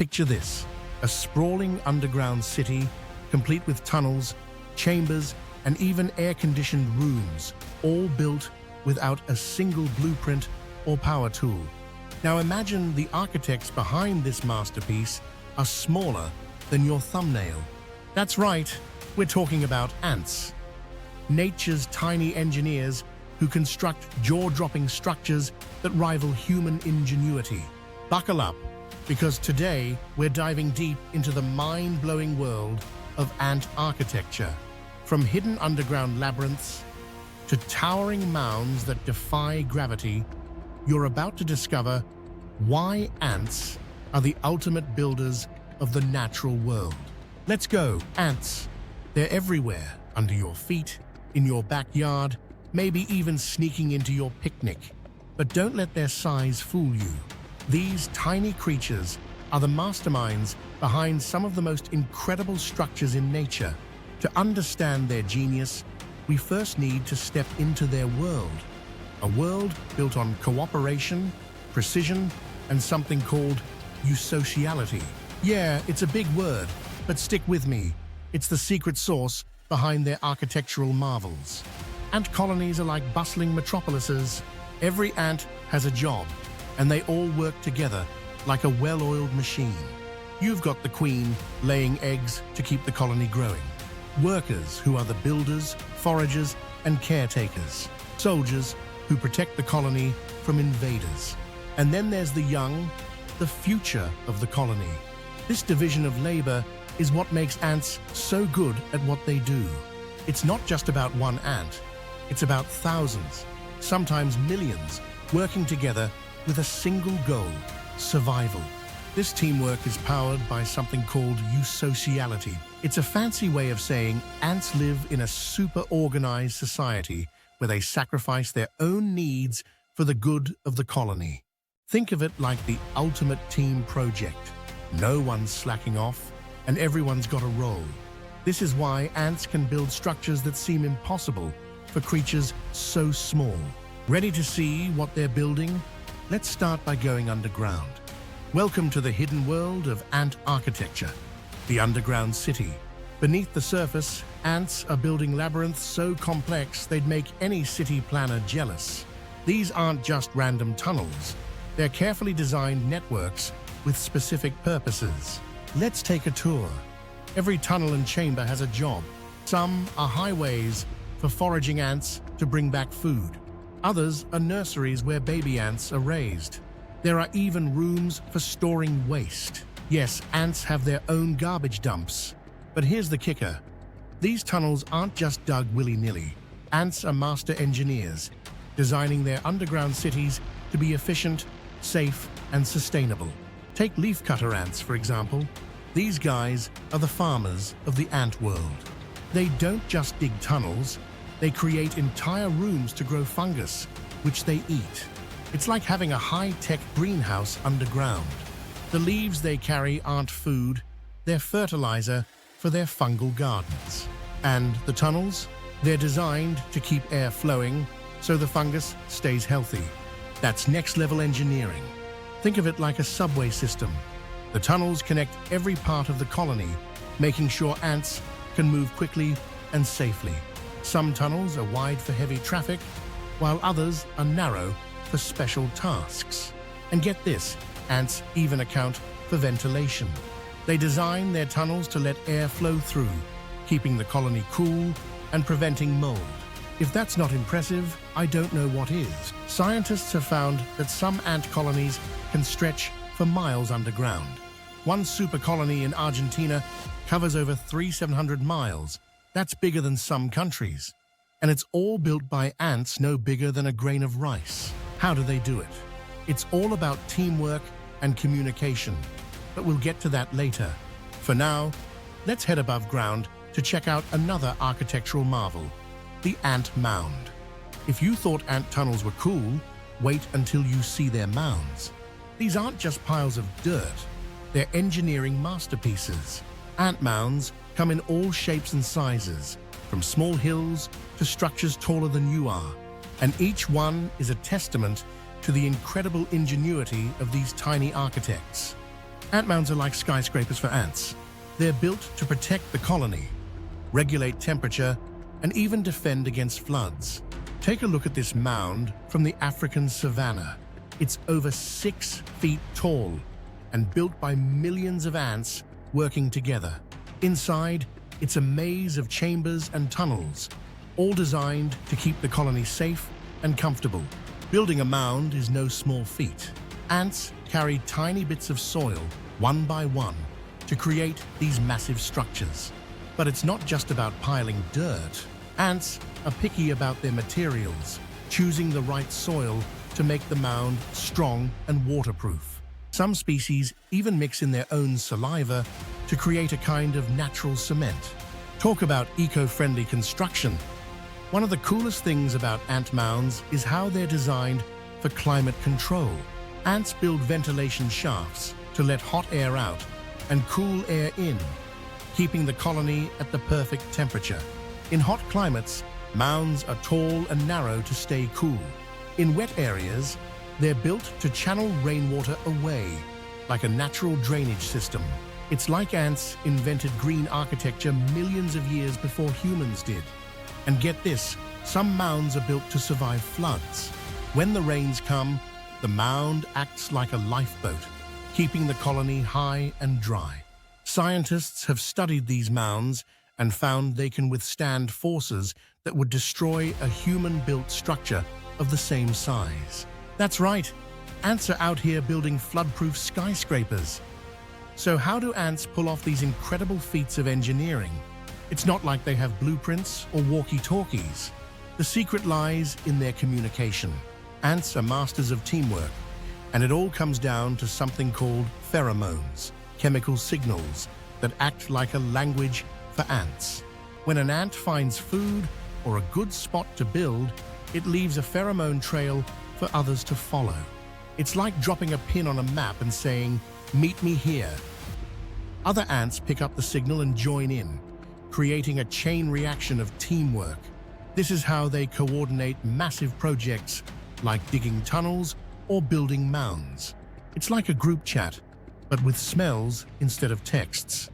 Picture this, a sprawling underground city, complete with tunnels, chambers, and even air-conditioned rooms, all built without a single blueprint or power tool. Now imagine the architects behind this masterpiece are smaller than your thumbnail. That's right, we're talking about ants. Nature's tiny engineers who construct jaw-dropping structures that rival human ingenuity. Buckle up, because today we're diving deep into the mind-blowing world of ant architecture. From hidden underground labyrinths to towering mounds that defy gravity, you're about to discover why ants are the ultimate builders of the natural world. Let's go, ants. They're everywhere, under your feet, in your backyard, maybe even sneaking into your picnic. But don't let their size fool you. These tiny creatures are the masterminds behind some of the most incredible structures in nature. To understand their genius, we first need to step into their world. A world built on cooperation, precision, and something called eusociality. Yeah, it's a big word, but stick with me. It's the secret sauce behind their architectural marvels. Ant colonies are like bustling metropolises. Every ant has a job, and they all work together like a well-oiled machine. You've got the queen laying eggs to keep the colony growing. Workers who are the builders, foragers, and caretakers. Soldiers who protect the colony from invaders. And then there's the young, the future of the colony. This division of labor is what makes ants so good at what they do. It's not just about one ant. It's about thousands, sometimes millions, working together with a single goal: survival. This teamwork is powered by something called eusociality. It's a fancy way of saying ants live in a super-organized society where they sacrifice their own needs for the good of the colony. Think of it like the ultimate team project. No one's slacking off, and everyone's got a role. This is why ants can build structures that seem impossible for creatures so small. Ready to see what they're building? Let's start by going underground. Welcome to the hidden world of ant architecture, the underground city. Beneath the surface, ants are building labyrinths so complex they'd make any city planner jealous. These aren't just random tunnels. They're carefully designed networks with specific purposes. Let's take a tour. Every tunnel and chamber has a job. Some are highways for foraging ants to bring back food. Others are nurseries where baby ants are raised. There are even rooms for storing waste. Yes, ants have their own garbage dumps. But here's the kicker. These tunnels aren't just dug willy-nilly. Ants are master engineers, designing their underground cities to be efficient, safe, and sustainable. Take leafcutter ants, for example. These guys are the farmers of the ant world. They don't just dig tunnels, they create entire rooms to grow fungus, which they eat. It's like having a high-tech greenhouse underground. The leaves they carry aren't food, they're fertilizer for their fungal gardens. And the tunnels? They're designed to keep air flowing so the fungus stays healthy. That's next-level engineering. Think of it like a subway system. The tunnels connect every part of the colony, making sure ants can move quickly and safely. Some tunnels are wide for heavy traffic, while others are narrow for special tasks. And get this, ants even account for ventilation. They design their tunnels to let air flow through, keeping the colony cool and preventing mold. If that's not impressive, I don't know what is. Scientists have found that some ant colonies can stretch for miles underground. One super colony in Argentina covers over 3,700 miles. That's bigger than some countries. And it's all built by ants no bigger than a grain of rice. How do they do it? It's all about teamwork and communication, but we'll get to that later. For now, let's head above ground to check out another architectural marvel, the ant mound. If you thought ant tunnels were cool, wait until you see their mounds. These aren't just piles of dirt, they're engineering masterpieces. Ant mounds come in all shapes and sizes, from small hills to structures taller than you are, and each one is a testament to the incredible ingenuity of these tiny architects. Ant mounds are like skyscrapers for ants. They're built to protect the colony, regulate temperature, and even defend against floods. Take a look at this mound from the African savanna. It's over 6 feet tall and built by millions of ants working together. Inside, it's a maze of chambers and tunnels, all designed to keep the colony safe and comfortable. Building a mound is no small feat. Ants carry tiny bits of soil, one by one, to create these massive structures. But it's not just about piling dirt. Ants are picky about their materials, choosing the right soil to make the mound strong and waterproof. Some species even mix in their own saliva to create a kind of natural cement. Talk about eco-friendly construction. One of the coolest things about ant mounds is how they're designed for climate control. Ants build ventilation shafts to let hot air out and cool air in, keeping the colony at the perfect temperature. In hot climates, mounds are tall and narrow to stay cool. In wet areas, they're built to channel rainwater away, like a natural drainage system. It's like ants invented green architecture millions of years before humans did. And get this, some mounds are built to survive floods. When the rains come, the mound acts like a lifeboat, keeping the colony high and dry. Scientists have studied these mounds and found they can withstand forces that would destroy a human-built structure of the same size. That's right, ants are out here building flood-proof skyscrapers. So how do ants pull off these incredible feats of engineering? It's not like they have blueprints or walkie-talkies. The secret lies in their communication. Ants are masters of teamwork, and it all comes down to something called pheromones, chemical signals that act like a language for ants. When an ant finds food or a good spot to build, it leaves a pheromone trail for others to follow. It's like dropping a pin on a map and saying, "Meet me here." Other ants pick up the signal and join in, creating a chain reaction of teamwork. This is how they coordinate massive projects like digging tunnels or building mounds. It's like a group chat, but with smells instead of texts.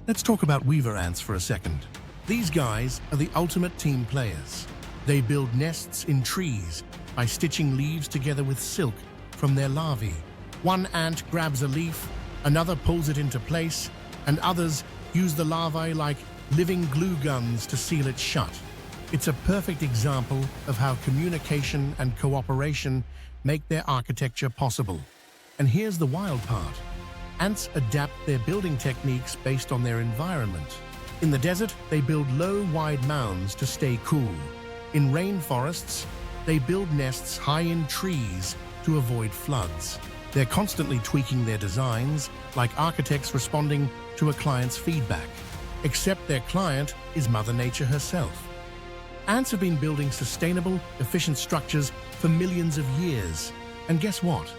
Let's talk about weaver ants for a second. These guys are the ultimate team players. They build nests in trees by stitching leaves together with silk from their larvae. One ant grabs a leaf, another pulls it into place, and others use the larvae like living glue guns to seal it shut. It's a perfect example of how communication and cooperation make their architecture possible. And here's the wild part. Ants adapt their building techniques based on their environment. In the desert, they build low, wide mounds to stay cool. In rainforests, they build nests high in trees to avoid floods. They're constantly tweaking their designs, like architects responding to a client's feedback. Except their client is Mother Nature herself. Ants have been building sustainable, efficient structures for millions of years. And guess what?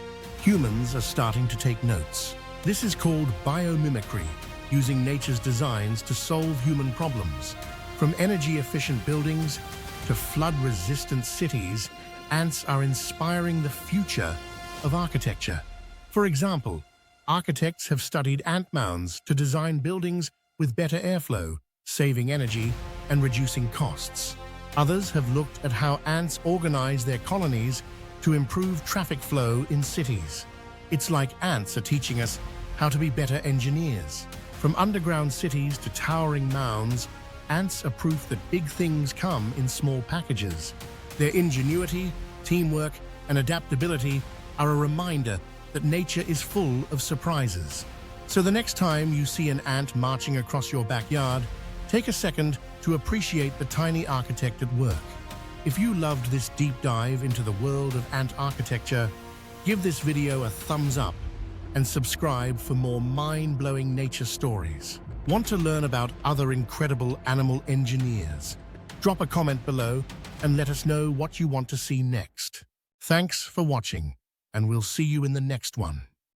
Humans are starting to take notes. This is called biomimicry, using nature's designs to solve human problems. From energy-efficient buildings to flood-resistant cities, ants are inspiring the future of architecture. For example, architects have studied ant mounds to design buildings with better airflow, saving energy and reducing costs. Others have looked at how ants organize their colonies to improve traffic flow in cities. It's like ants are teaching us how to be better engineers. From underground cities to towering mounds, ants are proof that big things come in small packages. Their ingenuity, teamwork, and adaptability are a reminder that nature is full of surprises. So the next time you see an ant marching across your backyard, take a second to appreciate the tiny architect at work. If you loved this deep dive into the world of ant architecture, give this video a thumbs up and subscribe for more mind-blowing nature stories. Want to learn about other incredible animal engineers? Drop a comment below and let us know what you want to see next. Thanks for watching, and we'll see you in the next one.